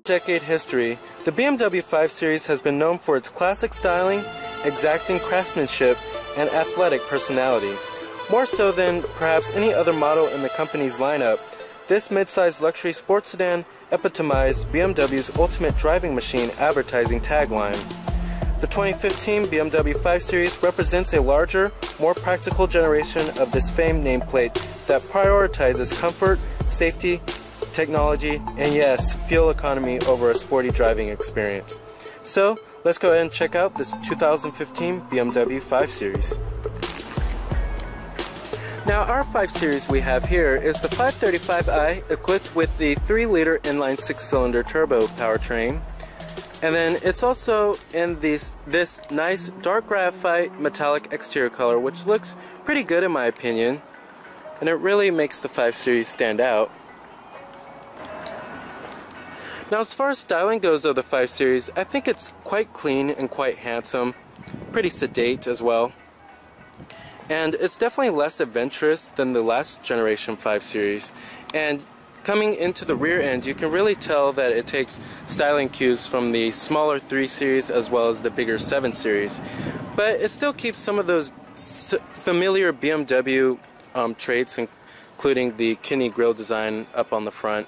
4-decade history, the BMW 5 Series has been known for its classic styling, exacting craftsmanship, and athletic personality. More so than perhaps any other model in the company's lineup, this mid-sized luxury sports sedan epitomized BMW's ultimate driving machine advertising tagline. The 2015 BMW 5 Series represents a larger, more practical generation of this famed nameplate that prioritizes comfort, safety, technology, and yes, fuel economy over a sporty driving experience. So, let's go ahead and check out this 2015 BMW 5 Series. Now, our 5 Series we have here is the 535i equipped with the 3-liter inline 6-cylinder turbo powertrain. And then it's also in this nice dark graphite metallic exterior color, which looks pretty good in my opinion. And it really makes the 5 Series stand out. Now, as far as styling goes of the 5 Series, I think it's quite clean and quite handsome. Pretty sedate as well. And it's definitely less adventurous than the last generation 5 Series. And coming into the rear end, you can really tell that it takes styling cues from the smaller 3 Series as well as the bigger 7 Series. But it still keeps some of those familiar BMW traits, including the kidney grille design up on the front.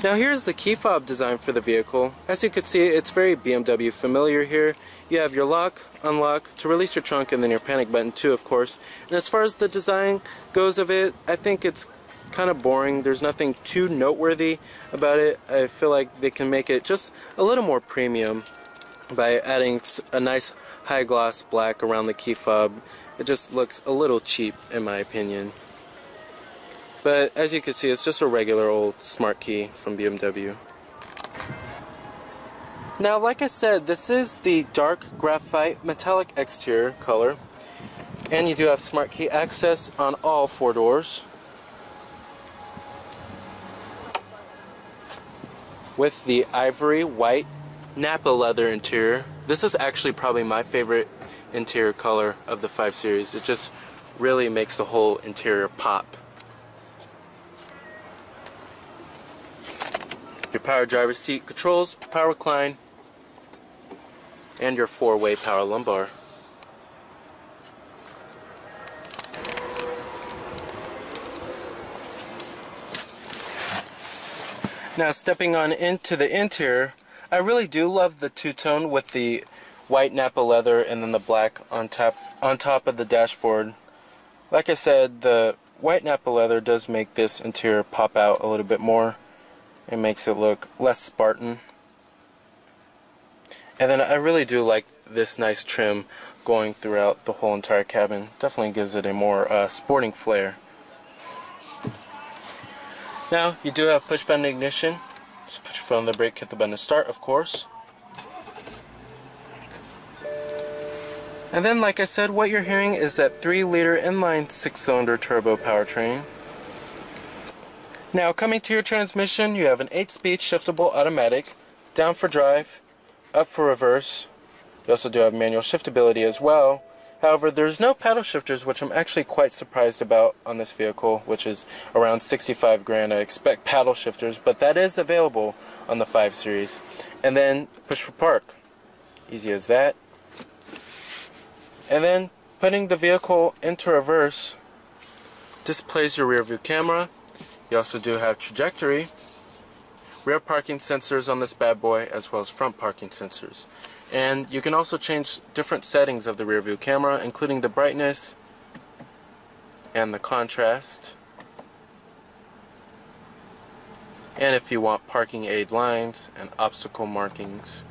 Now here's the key fob design for the vehicle. As you can see, it's very BMW familiar here. You have your lock, unlock, to release your trunk, and then your panic button too, of course. And as far as the design goes of it, I think it's kind of boring. There's nothing too noteworthy about it. I feel like they can make it just a little more premium by adding a nice high gloss black around the key fob. It just looks a little cheap in my opinion. But as you can see, it's just a regular old smart key from BMW. Now, like I said, this is the dark graphite metallic exterior color. And you do have smart key access on all 4 doors. With the ivory white Napa leather interior. This is actually probably my favorite interior color of the 5 Series. It just really makes the whole interior pop. Your power driver's seat controls, power recline, and your 4-way power lumbar. Now, stepping on into the interior, I really do love the two-tone with the white Napa leather and then the black on top of the dashboard. Like I said, the white Napa leather does make this interior pop out a little bit more. It makes it look less Spartan. And then I really do like this nice trim going throughout the whole entire cabin. Definitely gives it a more sporting flair. Now, you do have push button ignition. Just put your foot on the brake, hit the button to start, of course. And then, like I said, what you're hearing is that 3-liter inline 6-cylinder turbo powertrain. Now, coming to your transmission, you have an 8-speed shiftable automatic, down for drive, up for reverse. You also do have manual shiftability as well. However, there's no paddle shifters, which I'm actually quite surprised about on this vehicle, which is around 65 grand. I expect paddle shifters, but that is available on the 5 Series. And then push for park. Easy as that. And then putting the vehicle into reverse displays your rear view camera. You also do have trajectory, rear parking sensors on this bad boy, as well as front parking sensors. And you can also change different settings of the rear view camera, including the brightness and the contrast. And if you want parking aid lines and obstacle markings.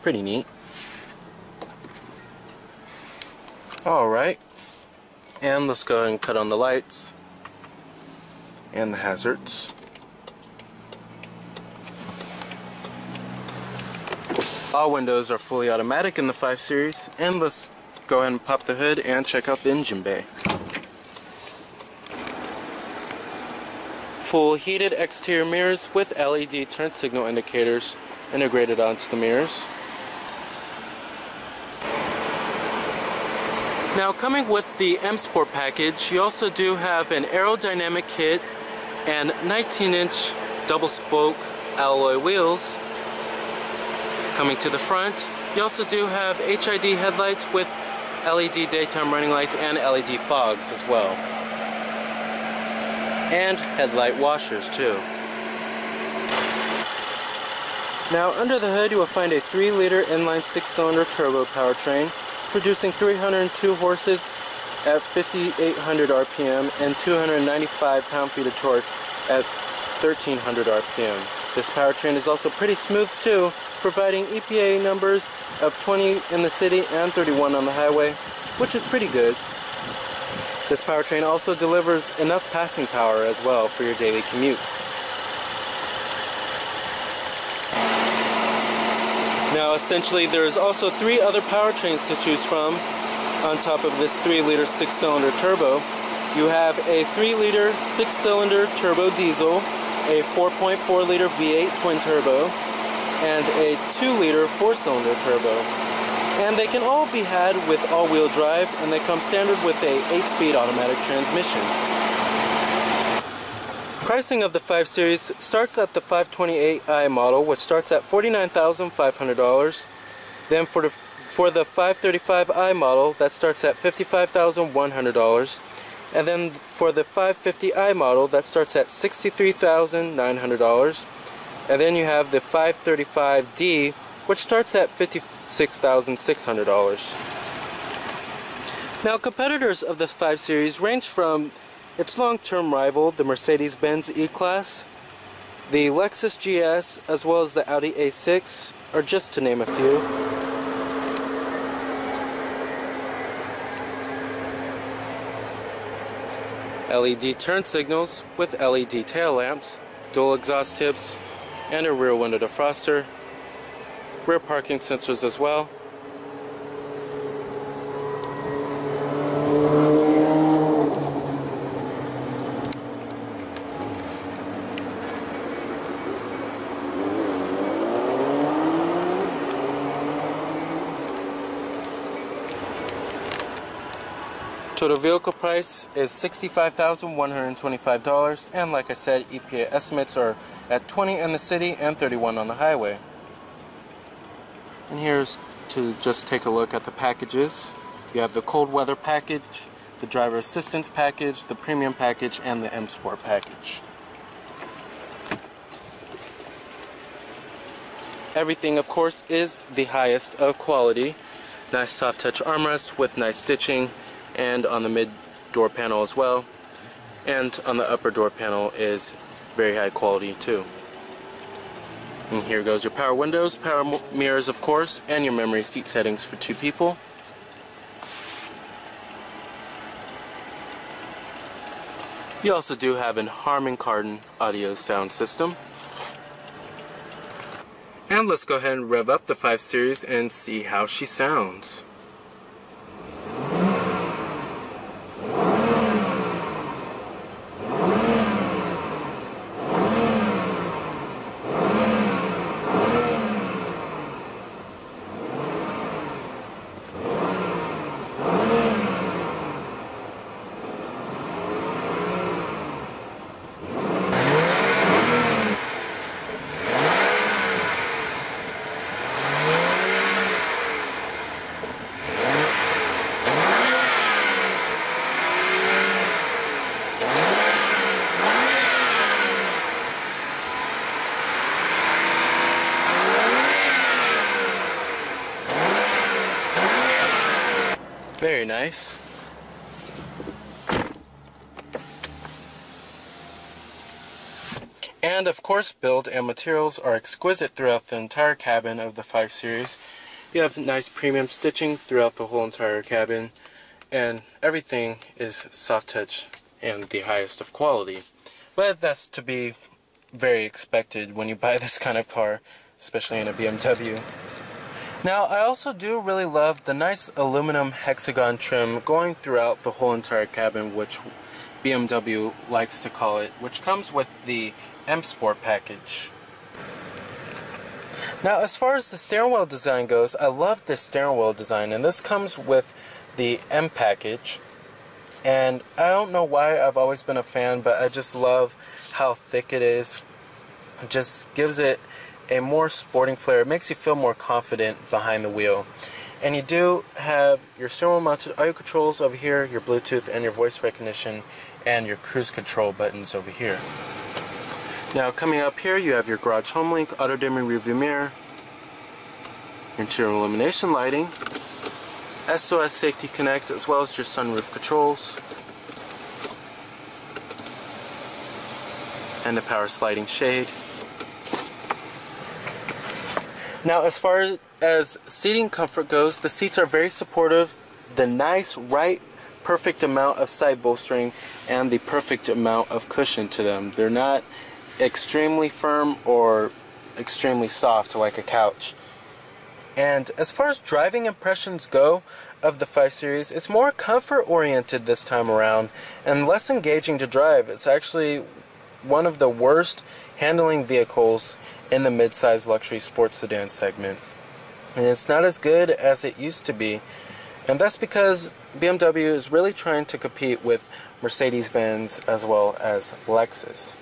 Pretty neat. Alright. And let's go ahead and cut on the lights and the hazards. All windows are fully automatic in the 5 Series, and let's go ahead and pop the hood and check out the engine bay. Full heated exterior mirrors with LED turn signal indicators integrated onto the mirrors. Now, coming with the M Sport package, you also do have an aerodynamic kit and 19-inch double spoke alloy wheels. Coming to the front, you also do have HID headlights with LED daytime running lights and LED fogs as well. And headlight washers too. Now, under the hood you will find a 3-liter inline 6-cylinder turbo powertrain producing 302 horses at 5,800 RPM and 295 pound-feet of torque at 1,300 RPM. This powertrain is also pretty smooth too, providing EPA numbers of 20 in the city and 31 on the highway, which is pretty good. This powertrain also delivers enough passing power as well for your daily commute. Now, essentially, there's also 3 other powertrains to choose from on top of this 3-liter 6-cylinder turbo. You have a 3-liter 6-cylinder turbo diesel, a 4.4-liter V8 twin turbo, and a 2-liter 4-cylinder turbo. And they can all be had with all-wheel drive, and they come standard with a 8-speed automatic transmission. Pricing of the 5 Series starts at the 528i model, which starts at $49,500. Then for the 535i model, that starts at $55,100. And then for the 550i model, that starts at $63,900. And then you have the 535D, which starts at $56,600. Now, competitors of the 5 Series range from its long-term rival, the Mercedes-Benz E-Class, the Lexus GS, as well as the Audi A6, or just to name a few. LED turn signals with LED tail lamps, dual exhaust tips, and a rear window defroster, rear parking sensors as well. Total vehicle price is $65,125, and like I said, EPA estimates are at 20 in the city and 31 on the highway. And here's to just take a look at the packages. You have the cold weather package, the driver assistance package, the premium package, and the M Sport package. Everything, of course, is the highest of quality. Nice soft touch armrest with nice stitching, and on the mid door panel as well, and on the upper door panel is very high quality too. And here goes your power windows, power mirrors of course, and your memory seat settings for 2 people. You also do have an Harman Kardon audio sound system. And let's go ahead and rev up the 5 Series and see how she sounds. Very nice. And of course, build and materials are exquisite throughout the entire cabin of the 5 Series. You have nice premium stitching throughout the whole entire cabin, and everything is soft touch and the highest of quality. But that's to be very expected when you buy this kind of car, especially in a BMW. Now, I also do really love the nice aluminum hexagon trim going throughout the whole entire cabin, which BMW likes to call it, which comes with the M Sport package. Now, as far as the steering wheel design goes, I love this steering wheel design, and this comes with the M package. And I don't know why I've always been a fan, but I just love how thick it is. It just gives it a more sporting flair. It makes you feel more confident behind the wheel. And you do have your steering mounted audio controls over here, your Bluetooth and your voice recognition, and your cruise control buttons over here. Now coming up here, you have your garage home link, auto dimming rearview mirror, interior illumination lighting, SOS Safety Connect, as well as your sunroof controls, and the power sliding shade. Now as far as seating comfort goes, the seats are very supportive. The nice, perfect amount of side bolstering and the perfect amount of cushion to them. They're not extremely firm or extremely soft like a couch. And as far as driving impressions go of the 5 Series, it's more comfort oriented this time around and less engaging to drive. It's actually one of the worst handling vehicles in the mid-size luxury sports sedan segment. And it's not as good as it used to be. And that's because BMW is really trying to compete with Mercedes-Benz as well as Lexus.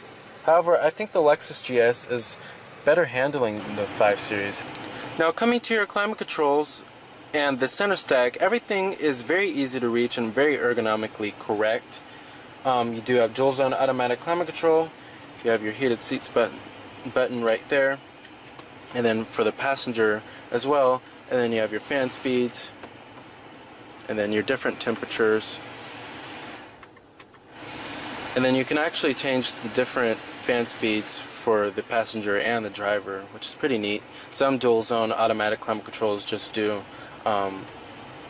However, I think the Lexus GS is better handling the 5 Series. Now coming to your climate controls and the center stack, everything is very easy to reach and very ergonomically correct. You do have dual zone automatic climate control. You have your heated seats button right there. And then for the passenger as well. And then you have your fan speeds. And then your different temperatures. And then you can actually change the different fan speeds for the passenger and the driver, which is pretty neat. Some dual zone automatic climate controls just do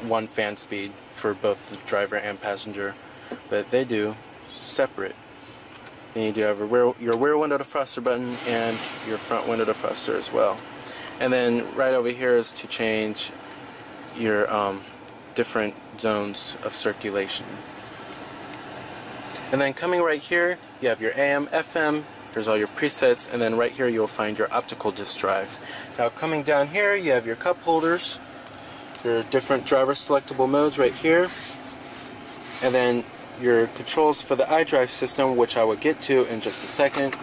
one fan speed for both the driver and passenger, but they do separate. Then you do have your rear window defroster button and your front window defroster as well. And then right over here is to change your different zones of circulation. And then coming right here, you have your AM, FM, there's all your presets, and then right here you'll find your optical disc drive. Now coming down here, you have your cup holders, your different driver selectable modes right here, and then your controls for the iDrive system, which I will get to in just a second.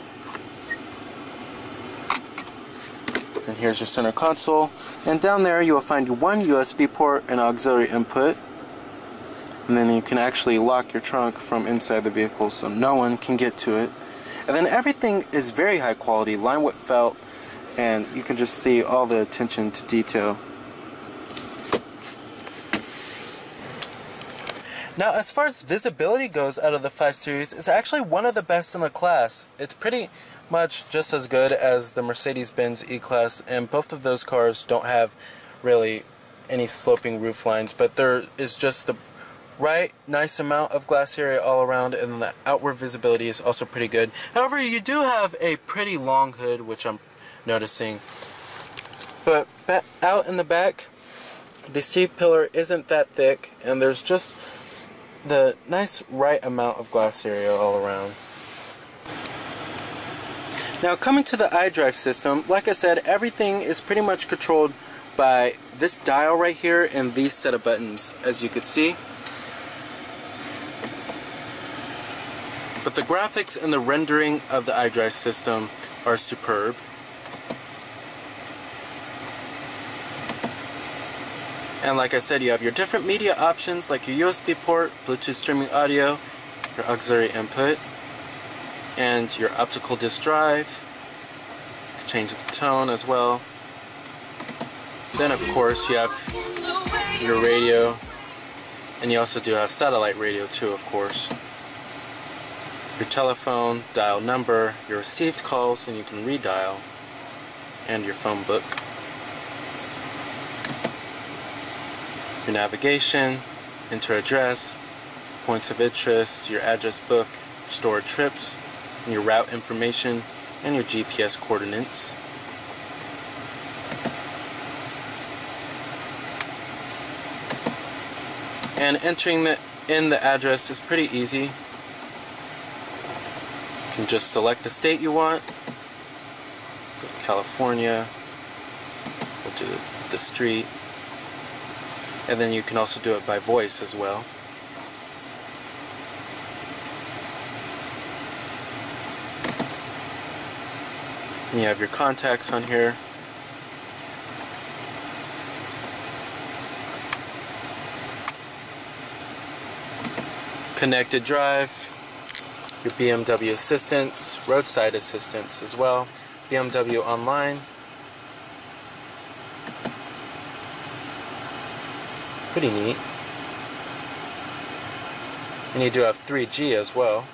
And here's your center console. And down there you will find one USB port and auxiliary input. And then you can actually lock your trunk from inside the vehicle so no one can get to it. And then everything is very high quality, lined with felt, and you can just see all the attention to detail. Now as far as visibility goes out of the 5 Series, it's actually one of the best in the class. It's pretty much just as good as the Mercedes-Benz E-Class, and both of those cars don't have really any sloping roof lines, but there is just the nice amount of glass area all around, and the outward visibility is also pretty good. However, you do have a pretty long hood, which I'm noticing. But out in the back, the seat pillar isn't that thick, and there's just the nice right amount of glass area all around. Now coming to the iDrive system, like I said, everything is pretty much controlled by this dial right here and these set of buttons, as you could see. But the graphics and the rendering of the iDrive system are superb. And like I said, you have your different media options like your USB port, Bluetooth streaming audio, your auxiliary input, and your optical disc drive. You can change the tone as well. Then of course you have your radio, and you also do have satellite radio too, of course. Your telephone, dial number, your received calls, and you can redial, and your phone book. Your navigation, enter address, points of interest, your address book, stored trips, and your route information, and your GPS coordinates. And entering in the address is pretty easy. You can just select the state you want. Go to California. We'll do the street. And then you can also do it by voice as well. And you have your contacts on here. Connected drive, your BMW assistance, roadside assistance as well, BMW Online. Pretty neat. And you do have 3G as well.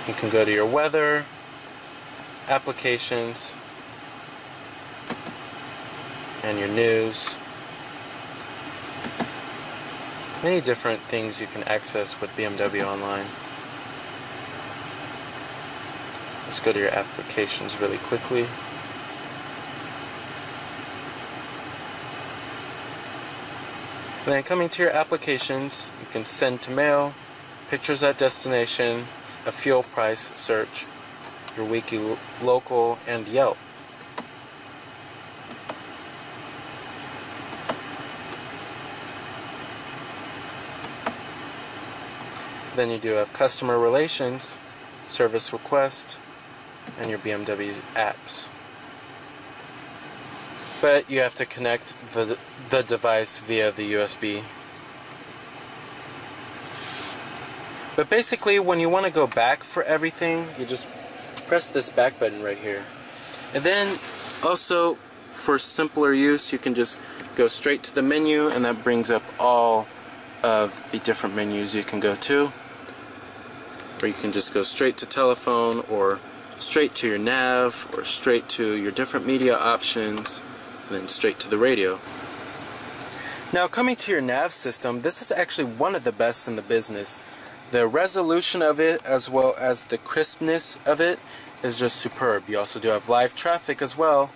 You can go to your weather, applications, and your news. Many different things you can access with BMW Online. Let's go to your applications really quickly. And then coming to your applications, you can send to mail, pictures at destination, a fuel price search, your wiki local, and Yelp. Then you do have customer relations, service request, and your BMW apps. But you have to connect the device via the USB. But basically, when you want to go back for everything, you just press this back button right here. And then also, for simpler use, you can just go straight to the menu, and that brings up all of the different menus you can go to. Or you can just go straight to telephone, or straight to your nav, or straight to your different media options, and then straight to the radio. Now, coming to your nav system, this is actually one of the best in the business. The resolution of it, as well as the crispness of it, is just superb. You also do have live traffic as well.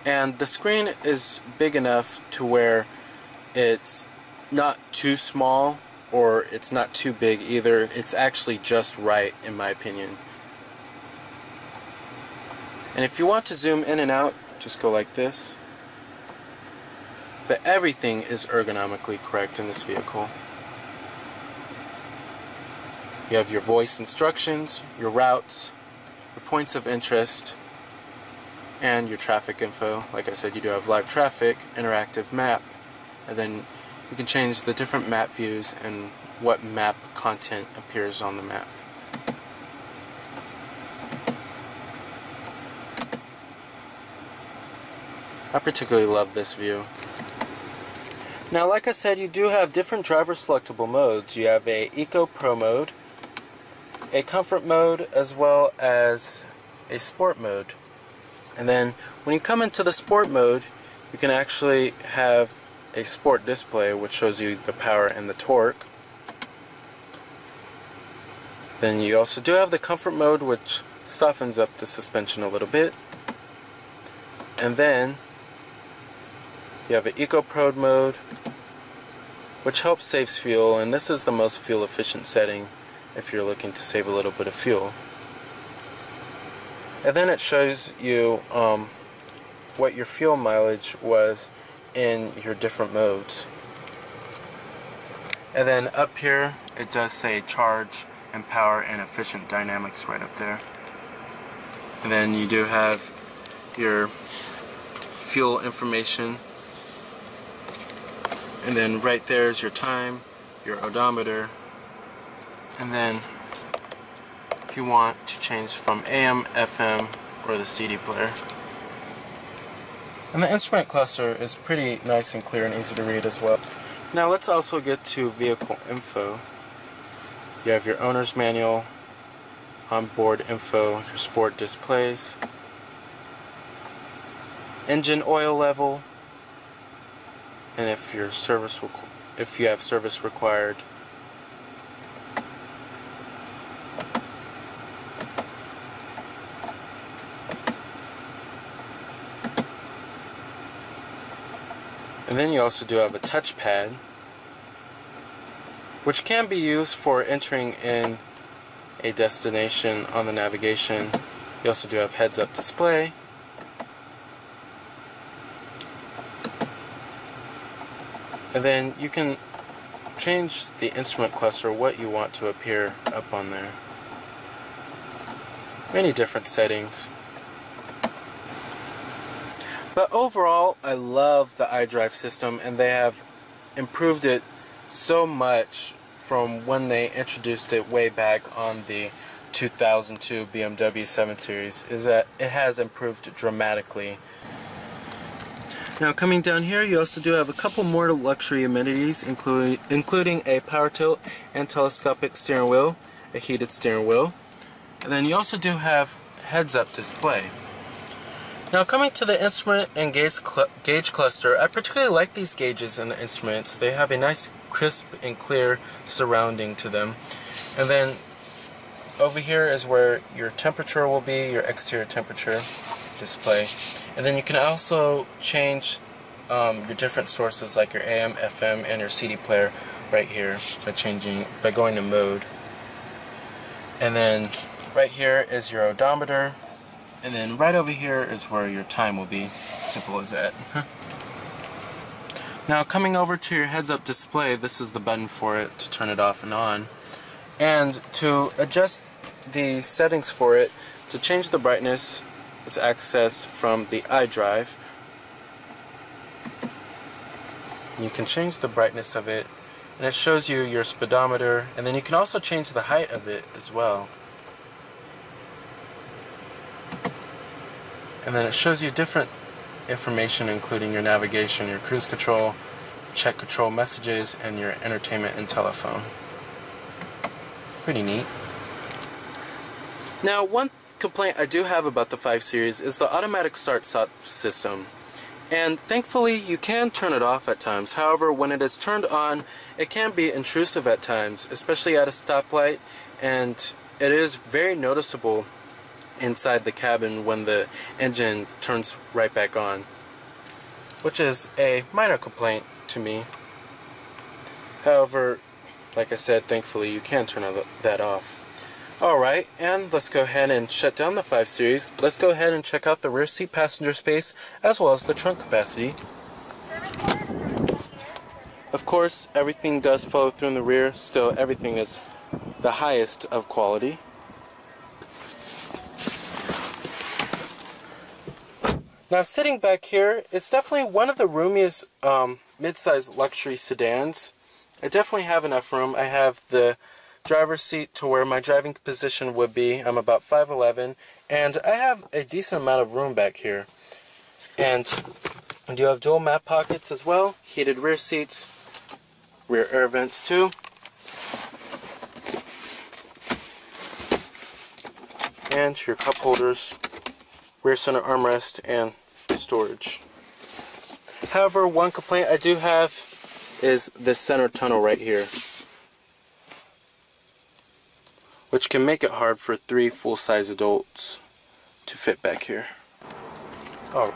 And the screen is big enough to where it's not too small, or it's not too big either. It's actually just right, in my opinion. And if you want to zoom in and out, just go like this. But everything is ergonomically correct in this vehicle. You have your voice instructions, your routes, your points of interest, and your traffic info. Like I said, you do have live traffic, interactive map, and then you can change the different map views and what map content appears on the map. I particularly love this view. Now, like I said, you do have different driver selectable modes. You have a Eco Pro mode, a Comfort mode, as well as a Sport mode. And then when you come into the Sport mode, you can actually have a Sport display which shows you the power and the torque. Then you also do have the Comfort mode, which softens up the suspension a little bit. And then you have an Eco Pro mode, which helps save fuel, and this is the most fuel efficient setting if you're looking to save a little bit of fuel. And then it shows you what your fuel mileage was in your different modes. And then up here it does say charge and power and efficient dynamics right up there. And then you do have your fuel information, and then right there is your time, your odometer, and then if you want to change from AM, FM, or the CD player. And the instrument cluster is pretty nice and clear and easy to read as well. Now let's also get to vehicle info. You have your owner's manual, onboard info, your sport displays, engine oil level, and if you have service required. And then you also do have a touchpad, which can be used for entering in a destination on the navigation. You also do have heads-up display. And then you can change the instrument cluster, what you want to appear up on there. Many different settings. But overall, I love the iDrive system, and they have improved it so much from when they introduced it way back on the 2002 BMW 7 Series, is that it has improved dramatically. Now coming down here, you also do have a couple more luxury amenities, including a power tilt and telescopic steering wheel, a heated steering wheel, and then you also do have heads-up display. Now coming to the instrument and gauge cluster, I particularly like these gauges in the instruments. They have a nice crisp and clear surrounding to them. And then over here is where your temperature will be, your exterior temperature display. And then you can also change your different sources like your AM, FM, and your CD player right here by going to mode. And then right here is your odometer. And then right over here is where your time will be. Simple as that. Now coming over to your heads-up display, this is the button for it to turn it off and on. And to adjust the settings for it, to change the brightness, it's accessed from the iDrive. You can change the brightness of it, and it shows you your speedometer, and then you can also change the height of it as well. And then it shows you different information, including your navigation, your cruise control, check control messages, and your entertainment and telephone. Pretty neat. Now, one complaint I do have about the 5 Series is the automatic start-stop system. And thankfully, you can turn it off at times. However, when it is turned on, it can be intrusive at times, especially at a stoplight, and it is very noticeable inside the cabin when the engine turns right back on, which is a minor complaint to me. However, like I said, thankfully you can turn that off. Alright, and let's go ahead and shut down the 5 Series. Let's go ahead and check out the rear seat passenger space as well as the trunk capacity. Of course, everything does follow through in the rear. Still, everything is the highest of quality. Now sitting back here, it's definitely one of the roomiest mid-size luxury sedans. I definitely have enough room. I have the driver's seat to where my driving position would be. I'm about 5'11", and I have a decent amount of room back here. And you have dual map pockets as well, heated rear seats, rear air vents too. And your cup holders, rear center armrest, and storage. However, one complaint I do have is this center tunnel right here, which can make it hard for 3 full-size adults to fit back here. Oh.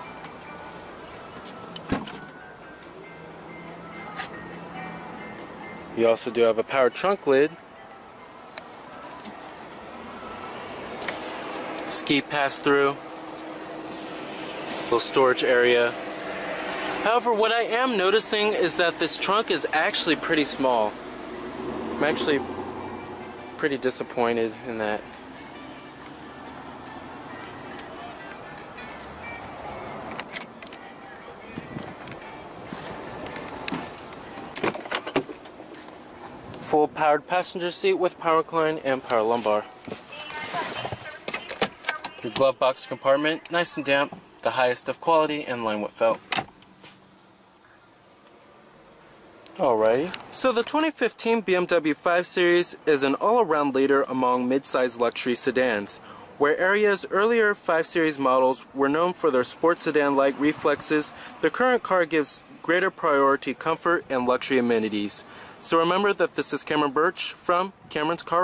You also do have a power trunk lid, ski pass-through, little storage area. However, what I am noticing is that this trunk is actually pretty small. I'm actually pretty disappointed in that. Full powered passenger seat with power recline and power lumbar. Your glove box compartment, nice and damp, the highest of quality, and lined with felt. Alrighty, so the 2015 BMW 5 Series is an all-around leader among mid-size luxury sedans, where Aria's earlier 5 Series models were known for their sports sedan-like reflexes. The current car gives greater priority comfort and luxury amenities. So remember that this is Cameron Birch from Cameron's Car